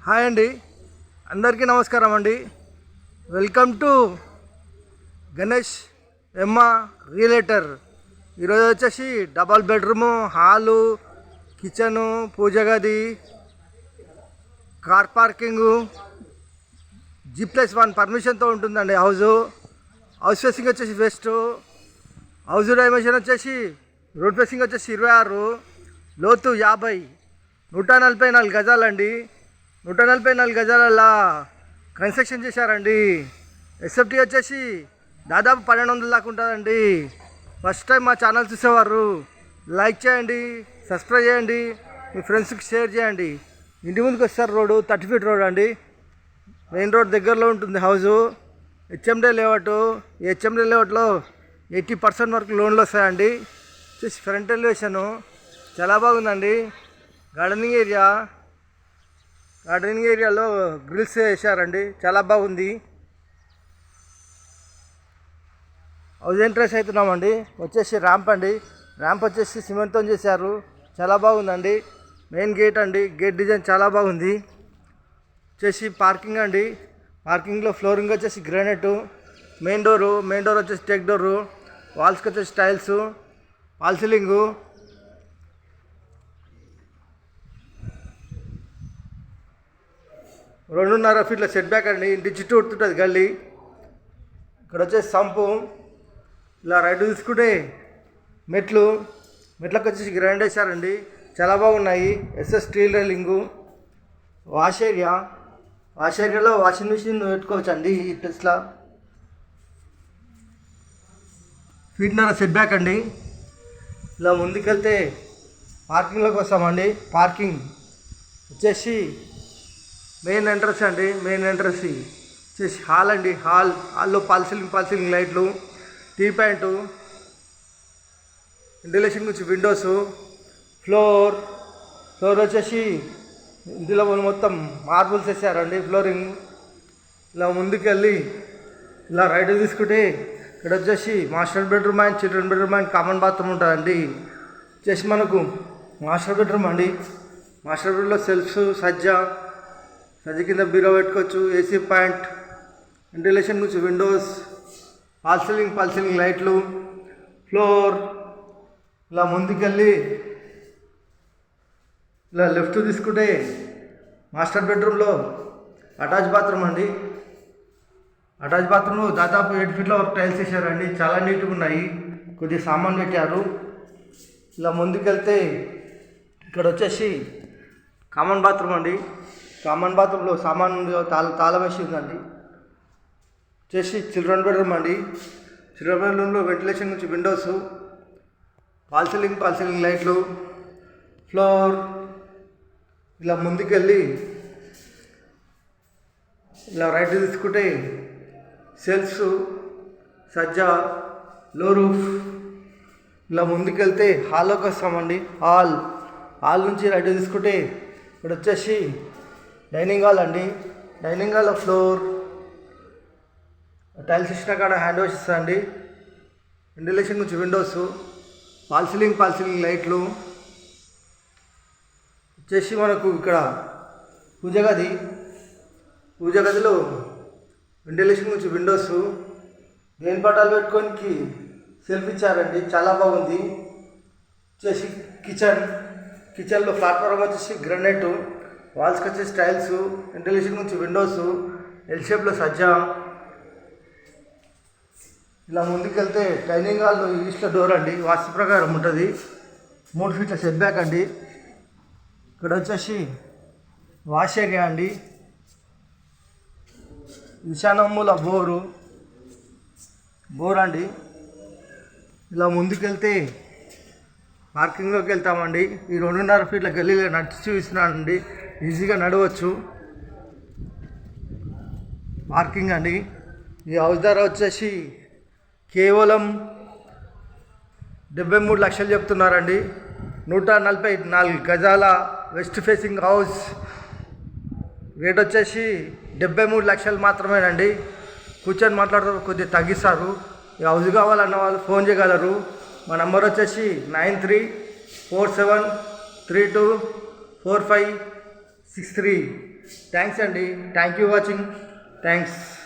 Hi అండి, అందరికీ నమస్కారం అండి. వెల్కమ్ టు గణేష్ ఎమ్మ రియలేటర్. ఈరోజు వచ్చేసి డబల్ బెడ్రూము, హాలు, కిచెను, పూజ గది, కార్ పార్కింగు, G+1 పర్మిషన్తో ఉంటుందండి. హౌస్ ఫేసింగ్ వచ్చేసి వెస్ట్, హౌస్ డైమెన్షన్ వచ్చేసి రోడ్ ఫేసింగ్ వచ్చేసి 26, లోతు 50, 144 గజాలండి. 144 గజాలలా కన్స్ట్రక్షన్ చేశారండి. ఎస్ఎఫ్టీ వచ్చేసి దాదాపు 1200 దాకా ఉంటుందండి. ఫస్ట్ టైం మా ఛానల్ చూసేవారు లైక్ చేయండి, సబ్స్క్రైబ్ చేయండి, మీ ఫ్రెండ్స్కి షేర్ చేయండి. ఇంటి ముందుకు వస్తారు రోడ్డు 30 ఫీట్ రోడ్ అండి. మెయిన్ రోడ్ దగ్గరలో ఉంటుంది హౌజు. హెచ్ఎండే లేఅవుట్. ఈ హెచ్ఎండే లేఅవుట్లో 80% వరకు లోన్లు వస్తాయండి. వచ్చేసి ఫ్రంట్ ఎలివేషను చాలా బాగుందండి. గార్డెనింగ్ ఏరియాలో గ్రిల్స్ వేసారండి, చాలా బాగుంది. హౌస్ ఎంట్రెన్స్ అవుతున్నామండి. వచ్చేసి ర్యాంప్ అండి. ర్యాంప్ వచ్చేసి సిమెంట్తో చేశారు, చాలా బాగుందండి. మెయిన్ గేట్ అండి, గేట్ డిజైన్ చాలా బాగుంది. వచ్చేసి పార్కింగ్ అండి. పార్కింగ్లో ఫ్లోరింగ్ వచ్చేసి గ్రానైట్. మెయిన్ డోర్ వచ్చేసి టెక్ డోరు. వాల్స్కి వచ్చేసి టైల్స్, వాల్ సీలింగు. రెండున్నర ఫీట్ల సెట్ బ్యాక్ అండి. ఇంటి చుట్టూ ఉడుతుంటుంది గల్లీ. ఇక్కడ వచ్చేసి సంపు. ఇలా రైట్ తీసుకుంటే మెట్లకు వచ్చేసి గ్రైండ్ వేసారండి, చాలా బాగున్నాయి. SS steel railing. వాష్ ఏరియాలో వాషింగ్ మిషన్ పెట్టుకోవచ్చు అండి. ఈ టెస్లా ఫీట్నర సెట్ బ్యాక్ అండి. ఇలా ముందుకెళ్తే పార్కింగ్లోకి వస్తామండి. పార్కింగ్ వచ్చేసి మెయిన్ ఎంట్రన్స్ అండి. మెయిన్ ఎంట్రన్స్ వచ్చేసి హాల్ అండి. హాల్లో పాల్ సీలింగ్ లైట్లు, టీ పాయింటు, వెంటిలేషన్ నుంచి విండోస్, ఫ్లోర్ వచ్చేసి ఇందులో మొత్తం మార్బుల్స్ వేసారండి ఫ్లోరింగ్. ఇలా ముందుకెళ్ళి ఇలా రైట్ తీసుకుంటే ఇక్కడ వచ్చేసి master bedroom and children bedroom and common bathroom ఉంటుందండి. వచ్చేసి మనకు మాస్టర్ బెడ్రూమ్ అండి. మాస్టర్ బెడ్రూమ్లో సెల్ఫ్స్, సజ్జ కింద బీరో పెట్టుకోవచ్చు. ఏసీ పాయింట్, వెంటిలేషన్ నుంచి విండోస్, పాల్ సీలింగ్ లైట్లు, ఫ్లోర్. ఇలా ముందుకెళ్ళి ఇలా లెఫ్ట్ తీసుకుంటే మాస్టర్ బెడ్రూమ్లో అటాచ్ బాత్రూమ్ అండి. అటాచ్ బాత్రూమ్ దాదాపు 8 ఫీట్ల వరకు టైల్స్ వేసారండి, చాలా నీట్గా ఉన్నాయి. కొద్దిగా సామాన్ పెట్టారు. ఇలా ముందుకెళ్తే ఇక్కడ వచ్చేసి కామన్ బాత్రూమ్ అండి. కామన్ బాత్రూంలో సామాన్ తాళం వేసి ఉందండి. వచ్చేసి చిల్డ్రన్ బెడ్రూమ్ అండి. చిల్డ్రన్ బెడ్రూమ్లో వెంటిలేషన్ నుంచి విండోస్, పాల్ సీలింగ్ లైట్లు, ఫ్లోర్. ఇలా ముందుకెళ్ళి ఇలా రైట్ తీసుకుంటే సెల్ఫ్స్, సజ్జ, లో రూఫ్. ఇలా ముందుకెళ్తే హాల్లోకి వస్తామండి. హాల్ నుంచి రైట్ తీసుకుంటే ఇక్కడ వచ్చేసి డైనింగ్ హాల్ అండి. డైనింగ్ హాల్లో ఫ్లోర్, టైల్స్ ఇచ్చిన కాడ హ్యాండ్ వాష్ ఇస్తాయండి. వెంటిలేషన్ నుంచి విండోస్, పాల్ సీలింగ్ లైట్లు. వచ్చేసి మనకు ఇక్కడ పూజ గదిలో వెంటిలేషన్ నుంచి విండోస్, దేని పటాలు పెట్టుకోనికి సెల్ఫ్ ఇచ్చారండి, చాలా బాగుంది. వచ్చేసి కిచెన్లో ప్లాట్ఫారం వచ్చేసి గ్రానైట్, వాల్స్కి వచ్చేసి టైల్స్, వెంటిలేషన్ నుంచి విండోస్, ఎల్ షేప్లో సజ్జా. ఇలా ముందుకెళ్తే డైనింగ్ హాల్ ఈస్ట్ డోర్ అండి, వాస్తు ప్రకారం ఉంటుంది. 3 ఫీట్ల సెట్ బ్యాక్ అండి. ఇక్కడ వచ్చేసి వాష్ ఏరియా అండి. ఈశాన్యమూల బోర్ అండి. ఇలా ముందుకెళ్తే పార్కింగ్లోకి వెళ్తామండి. ఈ 2.5 ఫీట్ల గల్లీలో నడిచి చూపిస్తున్నానండి, ఈజీగా నడవచ్చు. పార్కింగ్ అండి. ఈ హౌస్ ధర వచ్చేసి కేవలం 73 లక్షలు చెప్తున్నారండి. 144 గజాల వెస్ట్ ఫేసింగ్ హౌస్. రేట్ వచ్చేసి 73 లక్షలు మాత్రమేనండి. కూర్చొని మాట్లాడుతూ కొద్దిగా తగ్గిస్తారు. ఈ హౌస్ కావాలన్న వాళ్ళు ఫోన్ చేయగలరు. మా నెంబర్ వచ్చేసి 9347324563. థ్యాంక్స్ అండి. Thank you watching. థ్యాంక్స్.